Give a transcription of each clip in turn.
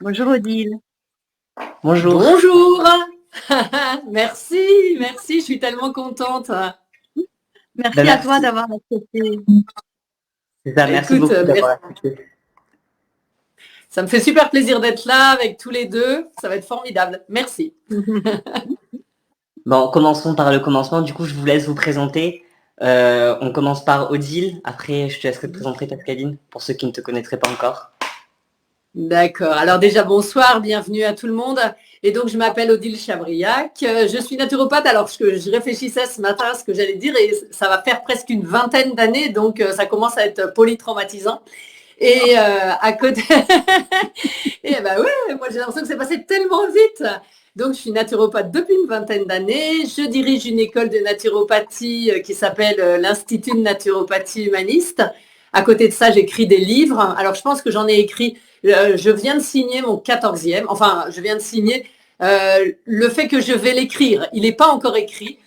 Bonjour Odile. Bonjour. Bonjour. Merci, merci, je suis tellement contente. Merci à toi d'avoir accepté. C'est ça, merci Écoute, beaucoup d'avoir accepté. Ça me fait super plaisir d'être là avec tous les deux. Ça va être formidable. Merci. Bon, commençons par le commencement. Du coup, je vous laisse vous présenter. On commence par Odile. Après, je te laisserai te présenter Pascaline, pour ceux qui ne te connaîtraient pas encore. D'accord. Alors déjà, bonsoir, bienvenue à tout le monde. Et donc, je m'appelle Odile Chabriac. Je suis naturopathe. Alors, je réfléchissais ce matin à ce que j'allais dire et ça va faire presque une vingtaine d'années. Donc, ça commence à être polytraumatisant. Et à côté, et ben ouais, moi j'ai l'impression que c'est passé tellement vite. Donc je suis naturopathe depuis une vingtaine d'années. Je dirige une école de naturopathie qui s'appelle l'Institut de naturopathie humaniste. À côté de ça, j'écris des livres. Alors je pense que j'en ai écrit, je viens de signer mon 14e, enfin je viens de signer le fait que je vais l'écrire. Il n'est pas encore écrit.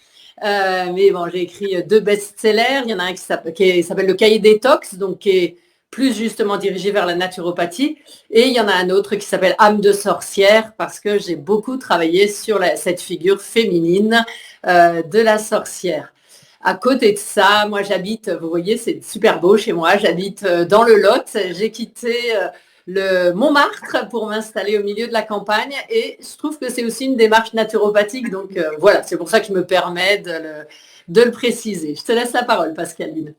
Mais bon, j'ai écrit 2 best-sellers. Il y en a un qui s'appelle Le Cahier détox, donc qui est plus justement dirigé vers la naturopathie. Et il y en a un autre qui s'appelle Âme de sorcière, parce que j'ai beaucoup travaillé sur cette figure féminine de la sorcière. À côté de ça, moi j'habite, vous voyez, c'est super beau chez moi, j'habite dans le Lot. J'ai quitté le Montmartre pour m'installer au milieu de la campagne et je trouve que c'est aussi une démarche naturopathique. Donc voilà, c'est pour ça que je me permets de le préciser. Je te laisse la parole, Pascaline.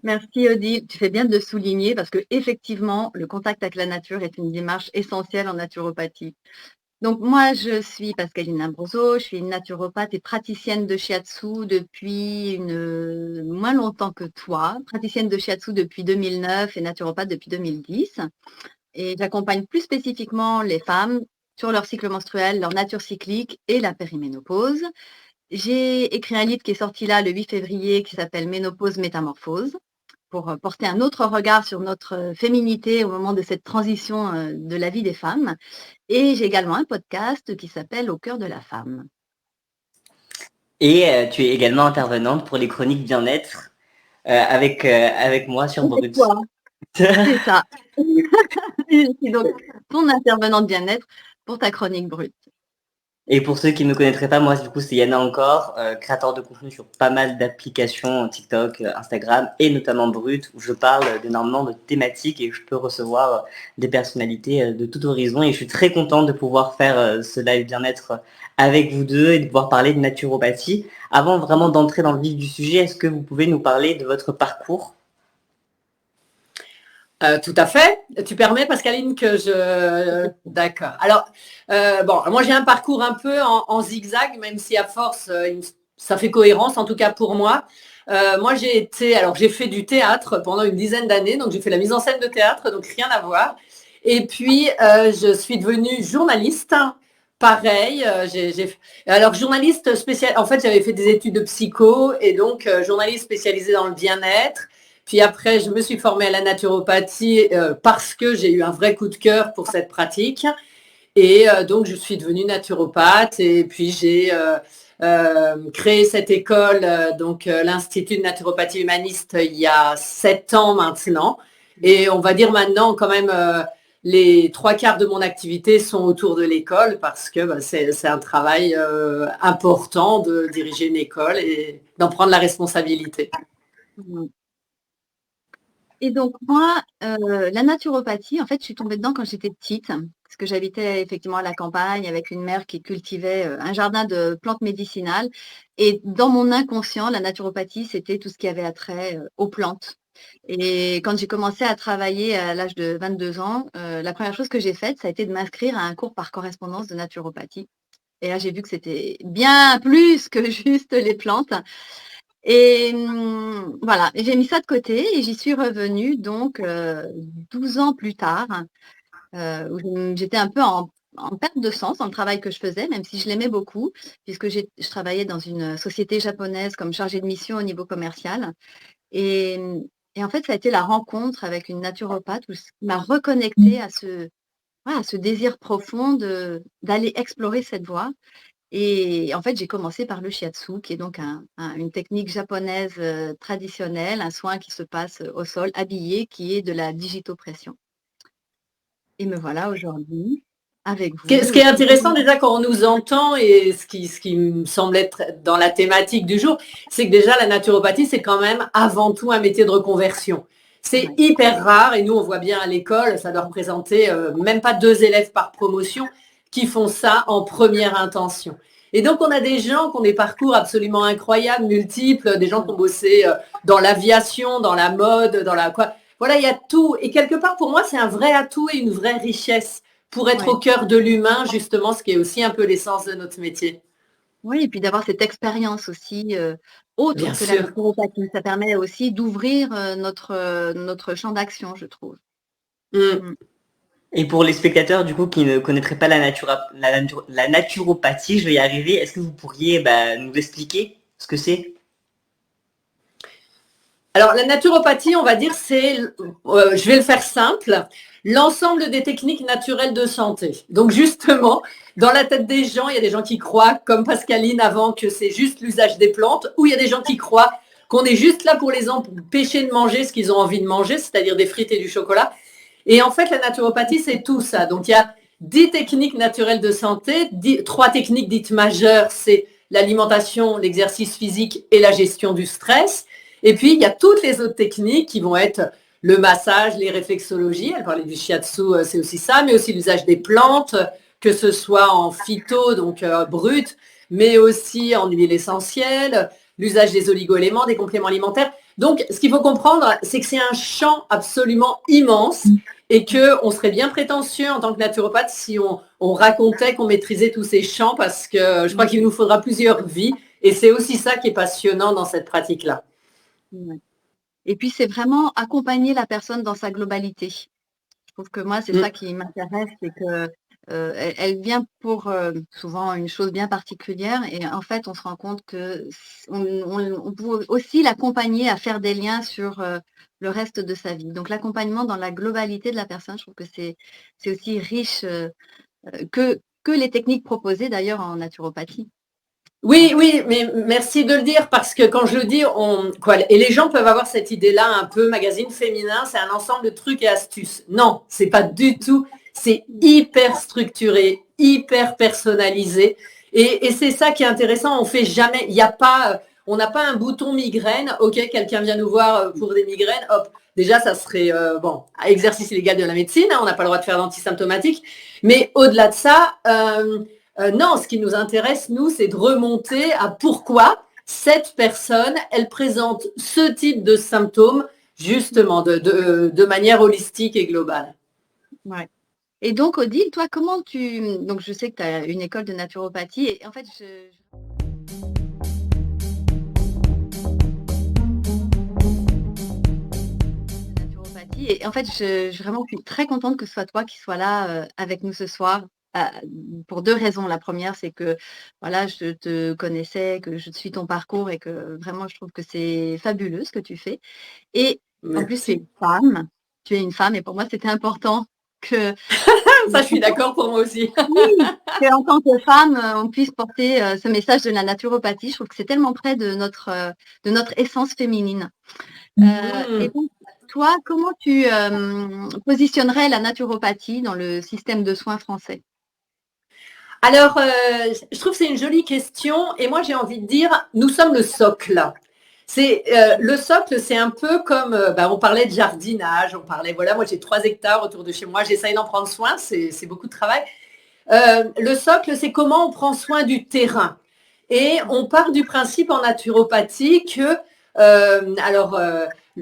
Merci Odile, tu fais bien de le souligner parce que effectivement, le contact avec la nature est une démarche essentielle en naturopathie. Donc moi, je suis Pascaline Ambroso, je suis une naturopathe et praticienne de shiatsu depuis moins longtemps que toi, praticienne de shiatsu depuis 2009 et naturopathe depuis 2010. Et j'accompagne plus spécifiquement les femmes sur leur cycle menstruel, leur nature cyclique et la périménopause. J'ai écrit un livre qui est sorti là le 8 février qui s'appelle Ménopause, Métamorphose, pour porter un autre regard sur notre féminité au moment de cette transition de la vie des femmes. Et j'ai également un podcast qui s'appelle Au cœur de la femme. Et tu es également intervenante pour les chroniques bien-être avec moi sur Brut. C'est ça. Je suis donc ton intervenante bien-être pour ta chronique Brut. Et pour ceux qui ne me connaîtraient pas, moi, du coup, c'est Yana encore, créateur de contenu sur pas mal d'applications, TikTok, Instagram, et notamment Brut, où je parle d'énormément de thématiques et je peux recevoir des personnalités de tout horizon. Et je suis très contente de pouvoir faire ce live bien-être avec vous deux et de pouvoir parler de naturopathie. Avant vraiment d'entrer dans le vif du sujet, est-ce que vous pouvez nous parler de votre parcours ? Tout à fait. Tu permets, Pascaline, que je... D'accord. Alors, bon, moi j'ai un parcours un peu en zigzag, même si à force, ça fait cohérence, en tout cas pour moi. Moi j'ai fait du théâtre pendant une dizaine d'années, donc j'ai fait la mise en scène de théâtre, donc rien à voir. Et puis, je suis devenue journaliste. Pareil, alors journaliste spécial. En fait, j'avais fait des études de psycho et donc journaliste spécialisé dans le bien-être. Puis après, je me suis formée à la naturopathie parce que j'ai eu un vrai coup de cœur pour cette pratique. Et donc, je suis devenue naturopathe et puis j'ai créé cette école, l'Institut de naturopathie humaniste, il y a 7 ans maintenant. Et on va dire maintenant quand même, les 3/4 de mon activité sont autour de l'école parce que c'est un travail important de diriger une école et d'en prendre la responsabilité. Et donc moi, la naturopathie, en fait, je suis tombée dedans quand j'étais petite, parce que j'habitais effectivement à la campagne avec une mère qui cultivait un jardin de plantes médicinales. Et dans mon inconscient, la naturopathie, c'était tout ce qui avait attrait aux plantes. Et quand j'ai commencé à travailler à l'âge de 22 ans, la première chose que j'ai faite, ça a été de m'inscrire à un cours par correspondance de naturopathie. Et là, j'ai vu que c'était bien plus que juste les plantes. Et voilà, j'ai mis ça de côté et j'y suis revenue donc 12 ans plus tard, où j'étais un peu en perte de sens dans le travail que je faisais, même si je l'aimais beaucoup, puisque je travaillais dans une société japonaise comme chargée de mission au niveau commercial. Et, et en fait, ça a été la rencontre avec une naturopathe qui m'a reconnectée à ce désir profond d'aller explorer cette voie. Et en fait, j'ai commencé par le shiatsu, qui est donc une technique japonaise traditionnelle, un soin qui se passe au sol, habillé, qui est de la digitopression. Et me voilà aujourd'hui avec vous. Ce qui est intéressant déjà quand on nous entend et ce qui me semble être dans la thématique du jour, c'est que déjà la naturopathie, c'est quand même avant tout un métier de reconversion. C'est hyper rare et nous on voit bien à l'école, ça doit représenter même pas 2 élèves par promotion qui font ça en première intention. Et donc on a des gens qui ont des parcours absolument incroyables, multiples, des gens qui ont bossé dans l'aviation, dans la mode, dans la quoi. Voilà, il y a tout. Et quelque part pour moi c'est un vrai atout et une vraie richesse pour être au cœur de l'humain, justement, ce qui est aussi un peu l'essence de notre métier. Oui, et puis d'avoir cette expérience aussi autre Bien que sûr. la naturopathie. Ça permet aussi d'ouvrir notre champ d'action, je trouve. Et pour les spectateurs, du coup, qui ne connaîtraient pas la naturopathie, je vais y arriver, est-ce que vous pourriez nous expliquer ce que c'est? Alors, la naturopathie, on va dire, c'est, je vais le faire simple, l'ensemble des techniques naturelles de santé. Donc, justement, dans la tête des gens, il y a des gens qui croient, comme Pascaline avant, que c'est juste l'usage des plantes, ou il y a des gens qui croient qu'on est juste là pour les empêcher de manger ce qu'ils ont envie de manger, c'est-à-dire des frites et du chocolat. Et en fait, la naturopathie, c'est tout ça. Donc, il y a 10 techniques naturelles de santé, 3 techniques dites majeures, c'est l'alimentation, l'exercice physique et la gestion du stress. Et puis, il y a toutes les autres techniques qui vont être le massage, les réflexologies. Elle parlait du shiatsu, c'est aussi ça, mais aussi l'usage des plantes, que ce soit en phyto, donc brut, mais aussi en huile essentielle, l'usage des oligo-éléments, des compléments alimentaires. Donc, ce qu'il faut comprendre, c'est que c'est un champ absolument immense et qu'on serait bien prétentieux en tant que naturopathe si on racontait qu'on maîtrisait tous ces champs parce que je crois qu'il nous faudra plusieurs vies et c'est aussi ça qui est passionnant dans cette pratique-là. Et puis, c'est vraiment accompagner la personne dans sa globalité. Je trouve que moi, c'est ça qui m'intéresse, c'est que elle vient pour souvent une chose bien particulière et en fait, on se rend compte que on peut aussi l'accompagner à faire des liens sur le reste de sa vie. Donc, l'accompagnement dans la globalité de la personne, je trouve que c'est aussi riche que les techniques proposées d'ailleurs en naturopathie. Oui, mais merci de le dire parce que quand je le dis, et les gens peuvent avoir cette idée-là un peu magazine féminin, c'est un ensemble de trucs et astuces. Non, c'est pas du tout. C'est hyper structuré, hyper personnalisé. Et c'est ça qui est intéressant. On fait jamais, on n'a pas un bouton migraine. Ok, quelqu'un vient nous voir pour des migraines. Hop, déjà, ça serait exercice illégal de la médecine. Hein, on n'a pas le droit de faire d'antisymptomatique. Mais au-delà de ça, non, ce qui nous intéresse, nous, c'est de remonter à pourquoi cette personne, elle présente ce type de symptômes, justement, de manière holistique et globale. Ouais. Et donc, Odile, toi, comment donc, je sais que tu as une école de naturopathie et en fait, je vraiment suis très contente que ce soit toi qui sois là avec nous ce soir. Pour 2 raisons. La première, c'est que voilà, je te connaissais, que je suis ton parcours et que vraiment je trouve que c'est fabuleux ce que tu fais. Et en plus, tu es une femme. Tu es une femme et pour moi, c'était important que ça, je suis d'accord pour moi aussi. Oui, qu'en tant que femme, on puisse porter ce message de la naturopathie. Je trouve que c'est tellement près de notre essence féminine. Et donc, toi, comment tu positionnerais la naturopathie dans le système de soins français? Alors, je trouve que c'est une jolie question et moi j'ai envie de dire, nous sommes le socle. Le socle, c'est un peu comme, on parlait de jardinage, on parlait, voilà, moi j'ai 3 hectares autour de chez moi, j'essaye d'en prendre soin, c'est beaucoup de travail. Le socle, c'est comment on prend soin du terrain. Et on part du principe en naturopathie que,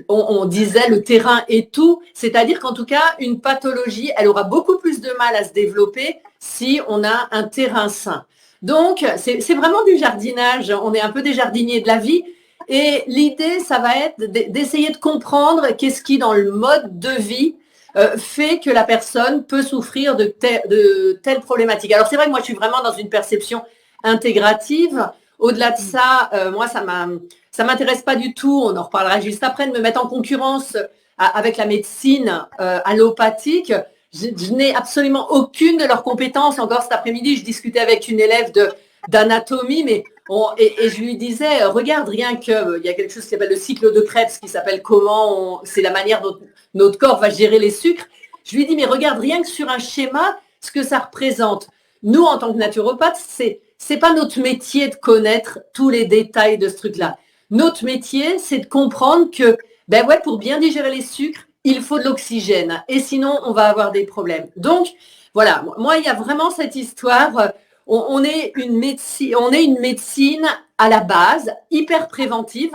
on disait le terrain est tout, c'est-à-dire qu'en tout cas, une pathologie, elle aura beaucoup plus de mal à se développer si on a un terrain sain. Donc, c'est vraiment du jardinage, on est un peu des jardiniers de la vie. Et l'idée, ça va être d'essayer de comprendre qu'est-ce qui, dans le mode de vie, fait que la personne peut souffrir de telles problématiques. Alors, c'est vrai que moi, je suis vraiment dans une perception intégrative. Au-delà de ça, moi, ça m'intéresse pas du tout, on en reparlera juste après, de me mettre en concurrence avec la médecine allopathique. Je n'ai absolument aucune de leurs compétences. Encore cet après-midi, je discutais avec une élève d'anatomie, mais et je lui disais, regarde, rien que, il y a quelque chose qui s'appelle le cycle de Krebs, qui s'appelle c'est la manière dont notre corps va gérer les sucres. Je lui dis, mais regarde rien que sur un schéma, ce que ça représente. Nous, en tant que naturopathes, c'est pas notre métier de connaître tous les détails de ce truc-là. Notre métier, c'est de comprendre que, ben ouais, pour bien digérer les sucres, il faut de l'oxygène. Et sinon, on va avoir des problèmes. Donc, voilà. Moi, il y a vraiment cette histoire. On est une médecine à la base, hyper préventive.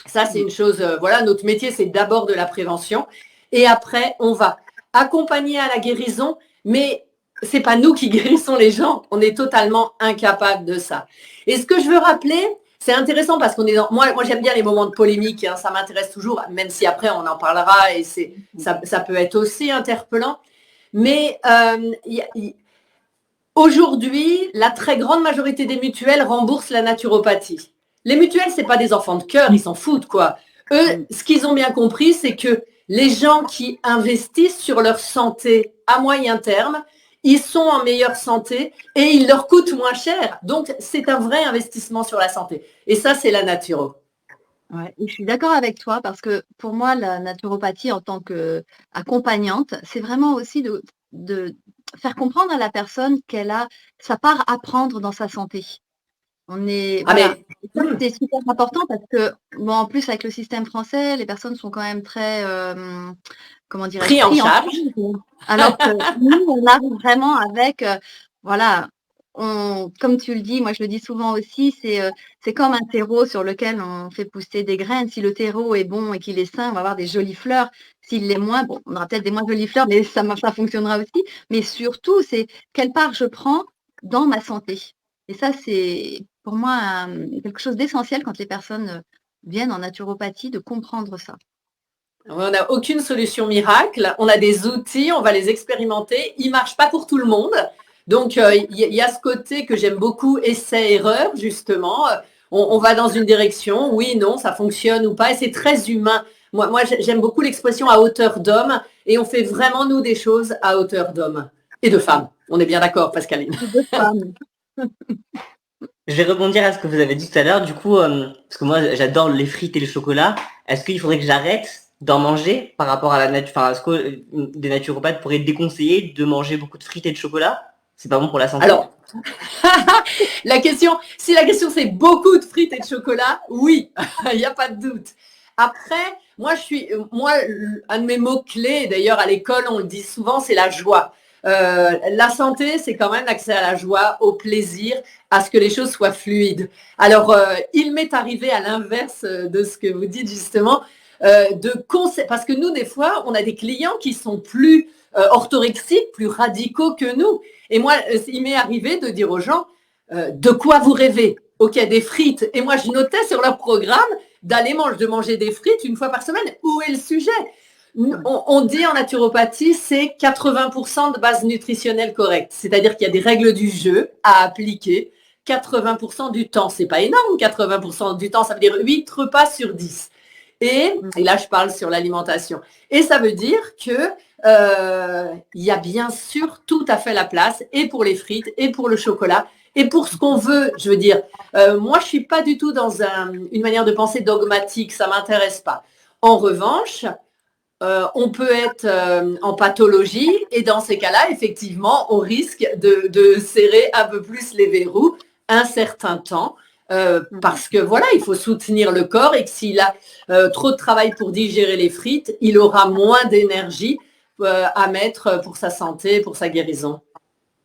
Ça, c'est une chose, voilà, notre métier, c'est d'abord de la prévention. Et après, on va accompagner à la guérison, mais c'est pas nous qui guérissons les gens. On est totalement incapable de ça. Et ce que je veux rappeler, c'est intéressant parce qu'on est dans, moi j'aime bien les moments de polémique, hein, ça m'intéresse toujours, même si après on en parlera et ça peut être aussi interpellant. Mais aujourd'hui, la très grande majorité des mutuelles remboursent la naturopathie. Les mutuelles, c'est pas des enfants de cœur, ils s'en foutent, quoi. Eux, ce qu'ils ont bien compris, c'est que les gens qui investissent sur leur santé à moyen terme, ils sont en meilleure santé et ils leur coûtent moins cher. Donc, c'est un vrai investissement sur la santé. Et ça, c'est la naturo. Ouais, je suis d'accord avec toi parce que pour moi, la naturopathie en tant qu'accompagnante, c'est vraiment aussi de faire comprendre à la personne qu'elle a sa part à prendre dans sa santé. Voilà. C'est super important parce que, bon, en plus, avec le système français, les personnes sont quand même très, comment dirais-je, pris en charge. Alors que nous, on arrive vraiment avec, voilà, comme tu le dis, moi je le dis souvent aussi, c'est comme un terreau sur lequel on fait pousser des graines. Si le terreau est bon et qu'il est sain, on va avoir des jolies fleurs. S'il l'est moins, bon, on aura peut-être des moins jolies fleurs, mais ça fonctionnera aussi. Mais surtout, c'est quelle part je prends dans ma santé. Et ça, c'est pour moi quelque chose d'essentiel quand les personnes viennent en naturopathie, de comprendre ça. On n'a aucune solution miracle. On a des outils, on va les expérimenter. Ils ne marchent pas pour tout le monde. Donc, il y a ce côté que j'aime beaucoup, essai-erreur, justement. On va dans une direction, oui, non, ça fonctionne ou pas. Et c'est très humain. Moi, j'aime beaucoup l'expression à hauteur d'homme. Et on fait vraiment, nous, des choses à hauteur d'homme. Et de femmes. On est bien d'accord, Pascaline. Et de femmes. Je vais rebondir à ce que vous avez dit tout à l'heure. Du coup, parce que moi, j'adore les frites et le chocolat. Est-ce qu'il faudrait que j'arrête d'en manger par rapport à la nature? Enfin, est-ce que des naturopathes pourraient déconseiller de manger beaucoup de frites et de chocolat? C'est pas bon pour la santé. Alors, si la question c'est beaucoup de frites et de chocolat, oui, il n'y a pas de doute. Après, moi, un de mes mots-clés, d'ailleurs à l'école, on le dit souvent, c'est la joie. La santé, c'est quand même l'accès à la joie, au plaisir, à ce que les choses soient fluides. Alors, il m'est arrivé à l'inverse de ce que vous dites justement, parce que nous, des fois, on a des clients qui sont plus orthorexiques, plus radicaux que nous. Et moi, il m'est arrivé de dire aux gens, de quoi vous rêvez? Ok, des frites. Et moi, je notais sur leur programme de manger des frites une fois par semaine. Où est le sujet? On dit en naturopathie, c'est 80% de base nutritionnelle correcte. C'est-à-dire qu'il y a des règles du jeu à appliquer 80% du temps. C'est pas énorme, 80% du temps. Ça veut dire 8 repas sur 10. Et là, je parle sur l'alimentation. Et ça veut dire que il y a bien sûr tout à fait la place et pour les frites et pour le chocolat et pour ce qu'on veut. Je veux dire, moi, je suis pas du tout dans une manière de penser dogmatique. Ça m'intéresse pas. En revanche, on peut être en pathologie et dans ces cas-là, effectivement, on risque de serrer un peu plus les verrous un certain temps. Parce que voilà, il faut soutenir le corps et que s'il a trop de travail pour digérer les frites, il aura moins d'énergie à mettre pour sa santé, pour sa guérison.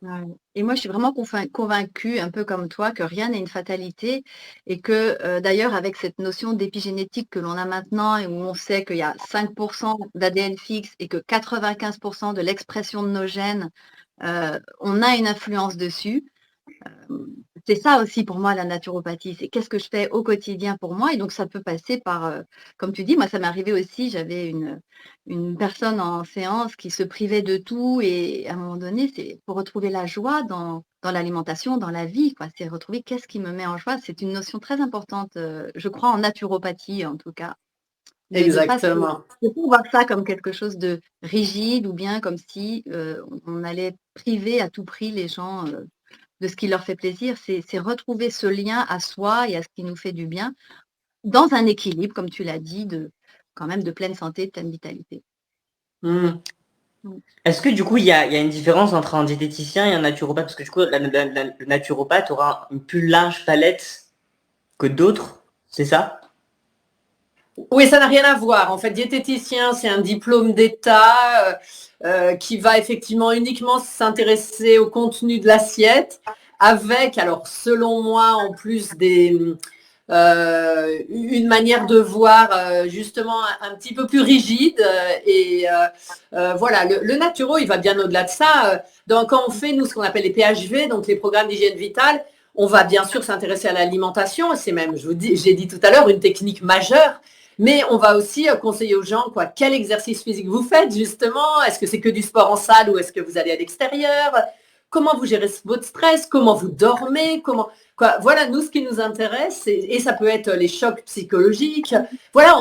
Ouais. Et moi, je suis vraiment convaincue, un peu comme toi, que rien n'est une fatalité et que d'ailleurs, avec cette notion d'épigénétique que l'on a maintenant et où on sait qu'il y a 5% d'ADN fixe et que 95% de l'expression de nos gènes, on a une influence dessus. C'est ça aussi pour moi la naturopathie, c'est qu'est-ce que je fais au quotidien pour moi et donc ça peut passer par, comme tu dis, moi ça m'est arrivé aussi, j'avais une personne en séance qui se privait de tout et à un moment donné, c'est pour retrouver la joie dans l'alimentation, dans la vie, quoi. C'est retrouver qu'est-ce qui me met en joie. C'est une notion très importante, je crois en naturopathie en tout cas. Exactement. De pas voir ça comme quelque chose de rigide ou bien comme si on allait priver à tout prix les gens de ce qui leur fait plaisir, c'est retrouver ce lien à soi et à ce qui nous fait du bien, dans un équilibre, comme tu l'as dit, quand même de pleine santé, de pleine vitalité. Est-ce que du coup, il y a une différence entre un diététicien et un naturopathe? Parce que du coup, le naturopathe aura une plus large palette que d'autres, c'est ça? Oui, ça n'a rien à voir. En fait, diététicien, c'est un diplôme d'État qui va effectivement uniquement s'intéresser au contenu de l'assiette, avec, alors selon moi, en plus une manière de voir justement un petit peu plus rigide. Voilà, le naturo, il va bien au-delà de ça. Donc, quand on fait, nous, ce qu'on appelle les PHV, donc les programmes d'hygiène vitale, on va bien sûr s'intéresser à l'alimentation. C'est même, j'ai dit tout à l'heure, une technique majeure. Mais on va aussi conseiller aux gens quel exercice physique vous faites justement. Est-ce que c'est que du sport en salle ou est-ce que vous allez à l'extérieur? Comment vous gérez votre stress? Comment vous dormez? Voilà, nous, ce qui nous intéresse, et ça peut être les chocs psychologiques. Voilà,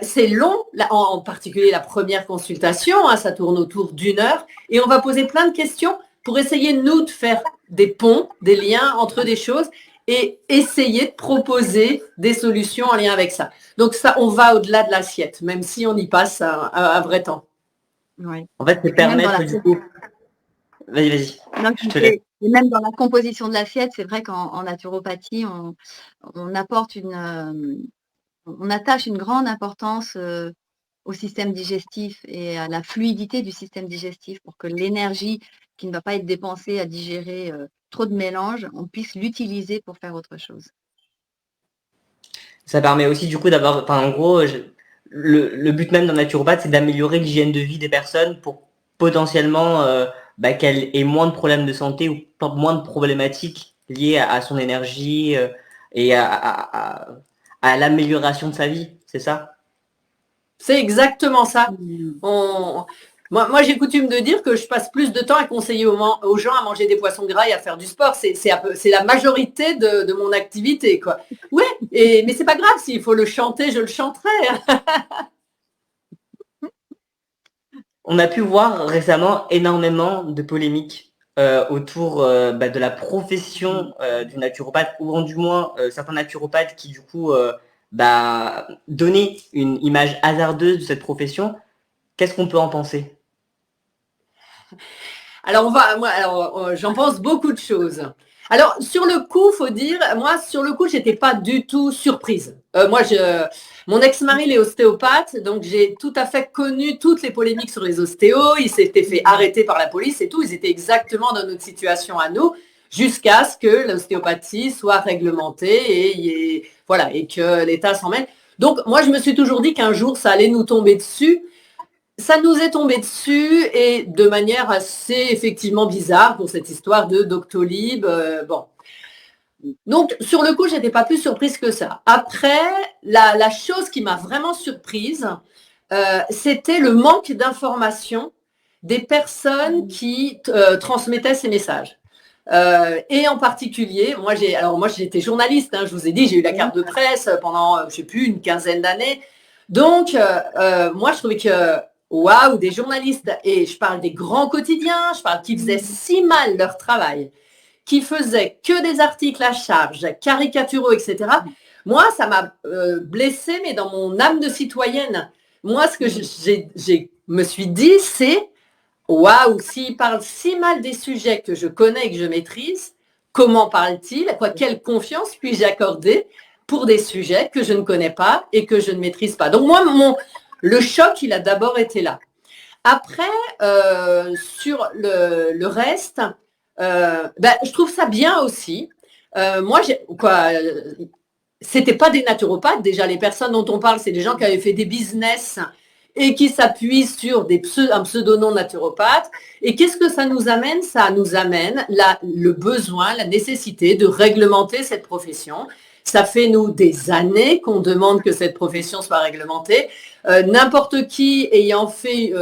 c'est long, en particulier la première consultation, hein, ça tourne autour d'1 heure, et on va poser plein de questions pour essayer, nous, de faire des ponts, des liens entre des choses et essayer de proposer des solutions en lien avec ça. Donc ça, on va au-delà de l'assiette, même si on y passe un vrai temps. Ouais. En fait, c'est permettre du coup... Vas-y. Non, Je te laisse. et même dans la composition de l'assiette, c'est vrai qu'en naturopathie, on apporte on attache une grande importance au système digestif et à la fluidité du système digestif pour que l'énergie qui ne va pas être dépensée à digérer trop de mélange, on puisse l'utiliser pour faire autre chose. Ça permet aussi du coup d'avoir... Enfin, en gros, le but même d'un naturopathe, c'est d'améliorer l'hygiène de vie des personnes pour potentiellement qu'elle ait moins de problèmes de santé ou moins de problématiques liées à son énergie et à l'amélioration de sa vie, c'est ça? C'est exactement ça. Moi, j'ai coutume de dire que je passe plus de temps à conseiller aux gens à manger des poissons gras et à faire du sport. C'est la majorité de mon activité, quoi. Ouais, mais c'est pas grave, s'il faut le chanter, je le chanterai. On a pu voir récemment énormément de polémiques autour de la profession du naturopathe, ou du moins certains naturopathes qui du coup donnaient une image hasardeuse de cette profession. Qu'est-ce qu'on peut en penser? Alors, j'en pense beaucoup de choses. Alors, sur le coup, faut dire, moi, sur le coup, j'étais pas du tout surprise. Mon ex-mari, il est ostéopathe, donc j'ai tout à fait connu toutes les polémiques sur les ostéos. Il s'était fait arrêter par la police et tout. Ils étaient exactement dans notre situation à nous, jusqu'à ce que l'ostéopathie soit réglementée et que l'État s'en mêle. Donc, moi, je me suis toujours dit qu'un jour, ça allait nous tomber dessus. Ça nous est tombé dessus et de manière assez effectivement bizarre pour cette histoire de Doctolib. Bon. Donc, sur le coup, je n'étais pas plus surprise que ça. Après, la chose qui m'a vraiment surprise, c'était le manque d'information des personnes qui transmettaient ces messages. Et en particulier, moi j'étais journaliste, hein, je vous ai dit, j'ai eu la carte de presse pendant, je ne sais plus, une quinzaine d'années. Donc, moi je trouvais que waouh, des journalistes, et je parle des grands quotidiens, je parle qui faisaient si mal leur travail, qui faisaient que des articles à charge, caricaturaux, etc. Moi, ça m'a blessée, mais dans mon âme de citoyenne. Moi, ce que je me suis dit, c'est waouh, s'ils parlent si mal des sujets que je connais et que je maîtrise, comment parle-t-il? Quelle confiance puis-je accorder pour des sujets que je ne connais pas et que je ne maîtrise pas? Donc moi, le choc, il a d'abord été là. Après, sur le reste, je trouve ça bien aussi. Moi, c'était pas des naturopathes. Déjà, les personnes dont on parle, c'est des gens qui avaient fait des business et qui s'appuient sur un pseudo-nom naturopathe. Et qu'est-ce que ça nous amène? Ça nous amène le besoin, la nécessité de réglementer cette profession. Ça fait, nous, des années qu'on demande que cette profession soit réglementée. N'importe qui ayant fait,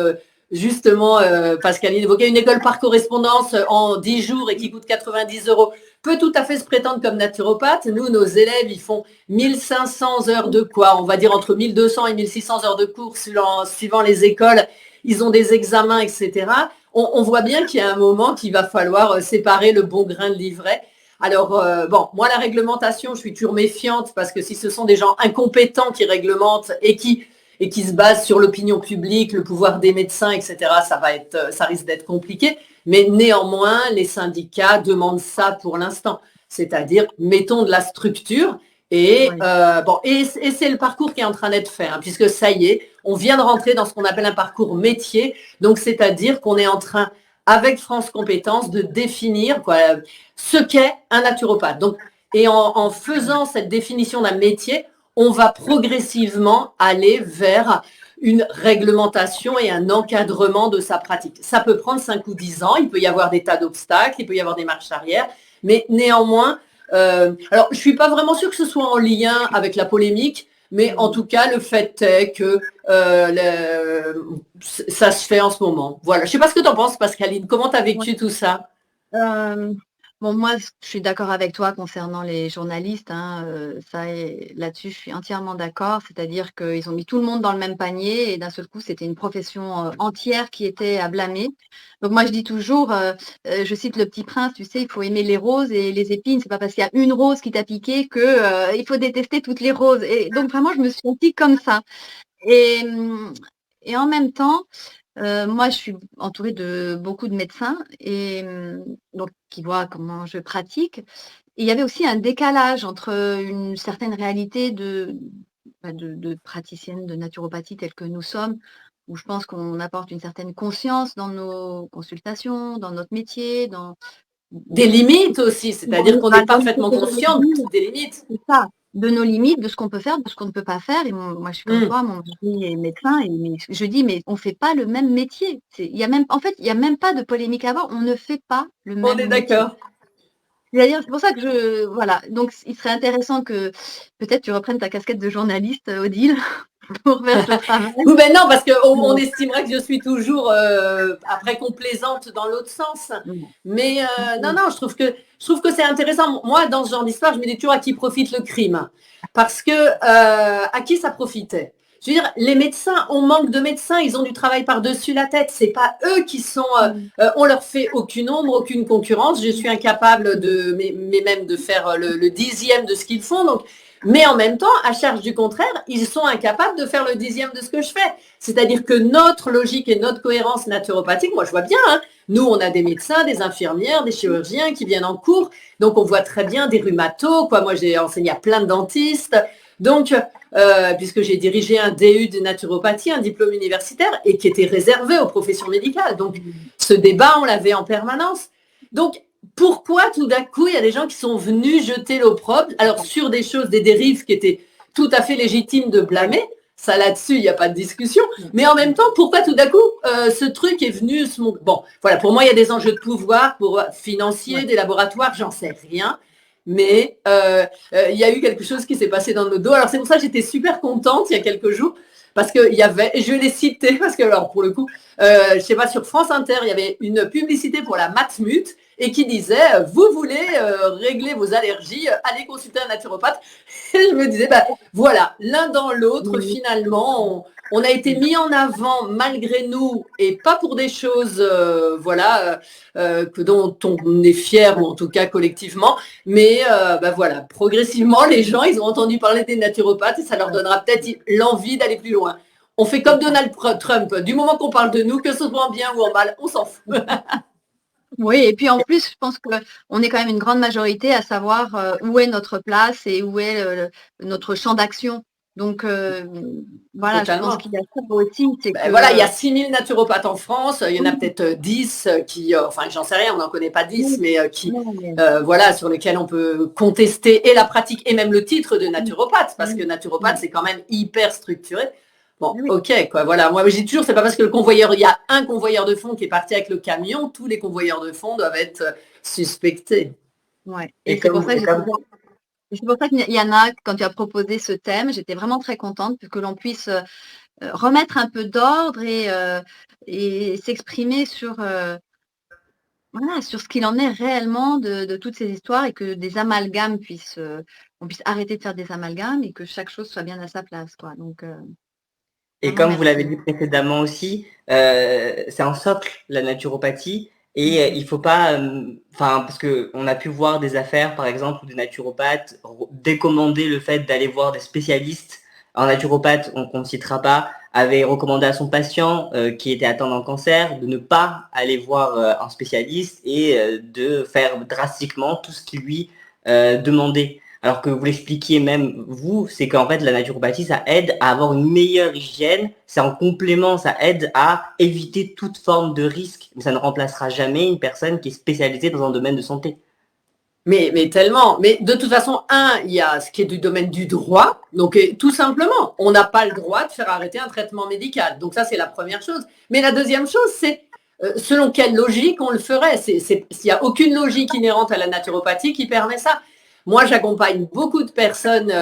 justement, Pascaline évoquait une école par correspondance en 10 jours et qui coûte 90 € peut tout à fait se prétendre comme naturopathe. Nous, nos élèves, ils font 1500 heures de quoi? On va dire entre 1200 et 1600 heures de cours suivant les écoles. Ils ont des examens, etc. On voit bien qu'il y a un moment qu'il va falloir séparer le bon grain de l'ivraie. Alors, moi, la réglementation, je suis toujours méfiante parce que si ce sont des gens incompétents qui réglementent et qui et qui se base sur l'opinion publique, le pouvoir des médecins, etc., ça risque d'être compliqué. Mais néanmoins, les syndicats demandent ça pour l'instant. C'est-à-dire, mettons de la structure. Et c'est le parcours qui est en train d'être fait, hein, puisque ça y est, on vient de rentrer dans ce qu'on appelle un parcours métier. Donc, c'est-à-dire qu'on est en train, avec France Compétences, de définir ce qu'est un naturopathe. Donc, et en faisant cette définition d'un métier, on va progressivement aller vers une réglementation et un encadrement de sa pratique. Ça peut prendre 5 ou 10 ans, il peut y avoir des tas d'obstacles, il peut y avoir des marches arrière, mais néanmoins, alors je ne suis pas vraiment sûre que ce soit en lien avec la polémique, mais en tout cas, le fait est que ça se fait en ce moment. Voilà. Je ne sais pas ce que tu en penses, Pascaline. Comment tu as vécu tout ça? Bon, moi, je suis d'accord avec toi concernant les journalistes. Là-dessus, je suis entièrement d'accord. C'est-à-dire qu'ils ont mis tout le monde dans le même panier et d'un seul coup, c'était une profession entière qui était à blâmer. Donc moi, je dis toujours, je cite Le Petit Prince, tu sais, il faut aimer les roses et les épines. C'est pas parce qu'il y a une rose qui t'a piqué que il faut détester toutes les roses. Et donc vraiment, je me suis sentie comme ça. Et, et en même temps, moi, je suis entourée de beaucoup de médecins et donc qui voient comment je pratique. Et il y avait aussi un décalage entre une certaine réalité de praticienne de naturopathie telle que nous sommes, où je pense qu'on apporte une certaine conscience dans nos consultations, dans notre métier, des limites aussi, c'est-à-dire qu'on est parfaitement conscient des limites. C'est ça, de nos limites, de ce qu'on peut faire, de ce qu'on ne peut pas faire. Et moi, je suis comme toi, mon mari est médecin, et je dis, mais on ne fait pas le même métier. En fait, il n'y a même pas de polémique à avoir, on ne fait pas le même métier. On est d'accord. C'est-à-dire, c'est pour ça que voilà. Donc, il serait intéressant que peut-être tu reprennes ta casquette de journaliste, Odile, pour faire ce travail. Ben non, parce qu'on estimera que je suis toujours après complaisante dans l'autre sens. Mais non, je trouve que c'est intéressant. Moi, dans ce genre d'histoire, je me dis toujours à qui profite le crime. Parce que à qui ça profitait? Je veux dire, les médecins, on manque de médecins, ils ont du travail par-dessus la tête. C'est pas eux qui sont. On leur fait aucune ombre, aucune concurrence. Je suis incapable mais même de faire le 10e de ce qu'ils font. Donc, mais en même temps, à charge du contraire, ils sont incapables de faire le 10e de ce que je fais. C'est-à-dire que notre logique et notre cohérence naturopathique, moi je vois bien, hein, nous on a des médecins, des infirmières, des chirurgiens qui viennent en cours, donc on voit très bien des rhumatos, moi j'ai enseigné à plein de dentistes, donc puisque j'ai dirigé un DU de naturopathie, un diplôme universitaire, et qui était réservé aux professions médicales. Donc ce débat, on l'avait en permanence. Donc pourquoi tout d'un coup, il y a des gens qui sont venus jeter l'opprobre, alors sur des choses, des dérives qui étaient tout à fait légitimes de blâmer, ça là-dessus, il n'y a pas de discussion, mais en même temps, pourquoi tout d'un coup, ce truc est venu Bon, voilà, pour moi, il y a des enjeux de pouvoir financiers, des laboratoires, j'en sais rien, mais il y a eu quelque chose qui s'est passé dans nos dos. Alors c'est pour ça que j'étais super contente il y a quelques jours, parce qu'il y avait, et je vais les citer, parce que alors pour le coup, je sais pas, sur France Inter, il y avait une publicité pour la Matmut, et qui disait, vous voulez régler vos allergies, allez consulter un naturopathe. Et je me disais, voilà, l'un dans l'autre, finalement, on a été mis en avant malgré nous, et pas pour des choses dont on est fier, ou en tout cas collectivement, mais voilà, progressivement, les gens, ils ont entendu parler des naturopathes, et ça leur donnera peut-être l'envie d'aller plus loin. On fait comme Donald Trump, du moment qu'on parle de nous, que ce soit en bien ou en mal, on s'en fout. Oui, et puis en plus, je pense qu'on est quand même une grande majorité à savoir où est notre place et où est notre champ d'action. Donc, voilà, totalement. Je pense qu'il y a ça aussi. Voilà, il y a 6000 naturopathes en France, il y en a peut-être 10 qui, enfin, j'en sais rien, on n'en connaît pas 10, mais voilà, sur lesquels on peut contester et la pratique et même le titre de naturopathe, parce que naturopathe, c'est quand même hyper structuré. Bon, ok, quoi, voilà. Moi, je dis toujours, c'est pas parce que il y a un convoyeur de fonds qui est parti avec le camion, tous les convoyeurs de fonds doivent être suspectés. Ouais. Et c'est pour ça qu'il y en a, quand tu as proposé ce thème, j'étais vraiment très contente que l'on puisse remettre un peu d'ordre et s'exprimer sur ce qu'il en est réellement de toutes ces histoires et que des amalgames on puisse arrêter de faire des amalgames et que chaque chose soit bien à sa place, quoi. Donc, et comme vous l'avez dit précédemment aussi, c'est un socle, la naturopathie, et il ne faut pas, parce qu'on a pu voir des affaires, par exemple, où des naturopathes décommander le fait d'aller voir des spécialistes un naturopathe, qu'on ne citera pas, avait recommandé à son patient qui était atteint d'un cancer de ne pas aller voir un spécialiste et de faire drastiquement tout ce qui lui demandait. Alors que vous l'expliquiez même, vous, c'est qu'en fait, la naturopathie, ça aide à avoir une meilleure hygiène. C'est en complément, ça aide à éviter toute forme de risque. Mais ça ne remplacera jamais une personne qui est spécialisée dans un domaine de santé. Mais tellement. Mais de toute façon, il y a ce qui est du domaine du droit. Donc, tout simplement, on n'a pas le droit de faire arrêter un traitement médical. Donc, ça, c'est la première chose. Mais la deuxième chose, c'est selon quelle logique on le ferait. Il n'y a aucune logique inhérente à la naturopathie qui permet ça. Moi, j'accompagne beaucoup de personnes,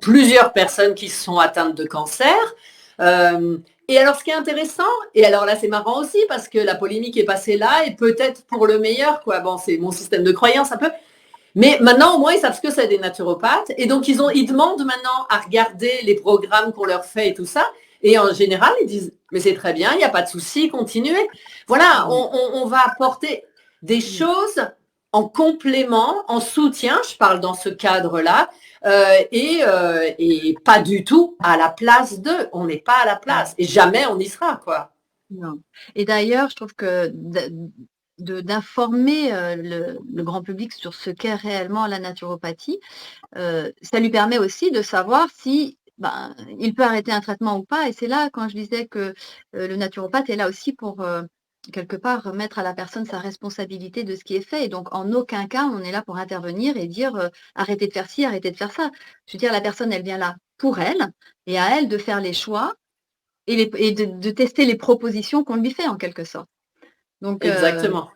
plusieurs personnes qui sont atteintes de cancer. Et alors, ce qui est intéressant, et alors là, c'est marrant aussi parce que la polémique est passée là et peut-être pour le meilleur, quoi. Bon, c'est mon système de croyance un peu. Mais maintenant, au moins, ils savent ce que c'est des naturopathes. Et donc, ils demandent maintenant à regarder les programmes qu'on leur fait et tout ça. Et en général, ils disent, mais c'est très bien, il n'y a pas de souci, continuez. Voilà, on va apporter des choses en complément, en soutien, je parle dans ce cadre-là, et pas du tout à la place d'eux. On n'est pas à la place et jamais on y sera, quoi. Non. Et d'ailleurs, je trouve que d'informer le grand public sur ce qu'est réellement la naturopathie, ça lui permet aussi de savoir si il peut arrêter un traitement ou pas. Et c'est là, quand je disais que le naturopathe est là aussi pour quelque part remettre à la personne sa responsabilité de ce qui est fait. Et donc, en aucun cas, on est là pour intervenir et dire arrêtez de faire ci, arrêtez de faire ça. Je veux dire, la personne, elle vient là pour elle et à elle de faire les choix et de tester les propositions qu'on lui fait en quelque sorte. Donc, exactement.